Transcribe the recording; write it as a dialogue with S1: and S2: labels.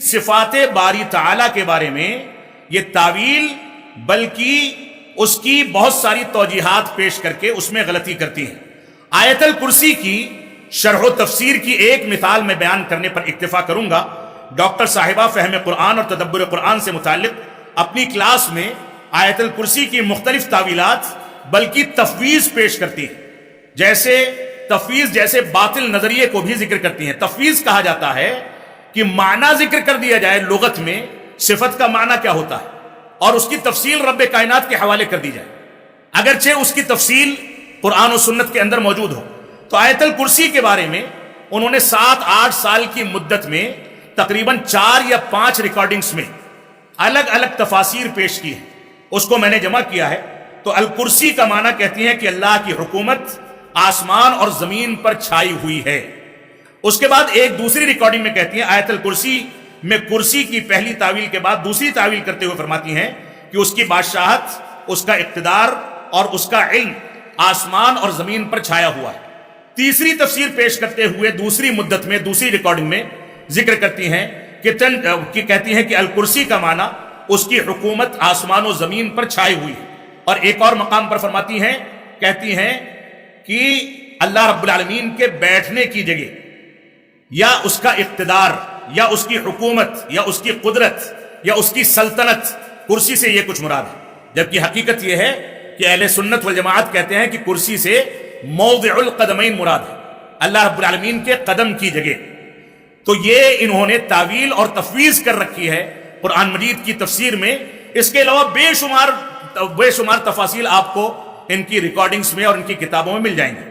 S1: صفات باری تعالی کے بارے میں یہ تعویل بلکہ اس کی بہت ساری توجیحات پیش کر کے اس میں غلطی کرتی ہیں۔ آیت الکرسی کی شرح و تفسیر کی ایک مثال میں بیان کرنے پر اکتفا کروں گا۔ ڈاکٹر صاحبہ فہم قرآن اور تدبر قرآن سے متعلق اپنی کلاس میں آیت الکرسی کی مختلف تعویلات بلکہ تفویض پیش کرتی ہیں، جیسے تفویض جیسے باطل نظریے کو بھی ذکر کرتی ہیں۔ تفویض کہا جاتا ہے کہ معنی ذکر کر دیا جائے لغت میں صفت کا معنی کیا ہوتا ہے اور اس کی تفصیل رب کائنات کے حوالے کر دی جائے، اگرچہ اس کی تفصیل قرآن و سنت کے اندر موجود ہو۔ تو آیت الکرسی کے بارے میں انہوں نے 7-8 سال کی مدت میں تقریباً 4 یا 5 ریکارڈنگز میں الگ الگ تفاسیر پیش کی ہے۔ اس کو میں نے جمع کیا ہے۔ تو الکرسی کا معنی کہتی ہیں کہ اللہ کی حکومت آسمان اور زمین پر چھائی ہوئی ہے۔ اس کے بعد ایک دوسری ریکارڈنگ میں کہتی ہیں آیت الکرسی میں کرسی کی پہلی تعویل کے بعد دوسری تعویل کرتے ہوئے فرماتی ہیں کہ اس کی بادشاہت، اس کا اقتدار اور اس کا علم آسمان اور زمین پر چھایا ہوا ہے۔ تیسری تفسیر پیش کرتے ہوئے دوسری مدت میں دوسری ریکارڈنگ میں ذکر کرتی ہیں کہ کہتی ہیں کہ الکرسی کا معنی اس کی حکومت آسمان و زمین پر چھائی ہوئی ہے۔ اور ایک اور مقام پر فرماتی ہیں، کہتی ہیں کہ اللہ رب العالمین کے بیٹھنے کی جگہ یا اس کا اقتدار یا اس کی حکومت یا اس کی قدرت یا اس کی سلطنت، کرسی سے یہ کچھ مراد ہے، جبکہ حقیقت یہ ہے کہ اہل سنت والجماعت کہتے ہیں کہ کرسی سے موضع القدمین مراد ہے، اللہ رب العالمین کے قدم کی جگہ۔ تو یہ انہوں نے تعویل اور تفویض کر رکھی ہے قرآن مجید کی تفسیر میں۔ اس کے علاوہ بے شمار تفاصیل آپ کو ان کی ریکارڈنگز میں اور ان کی کتابوں میں مل جائیں گے۔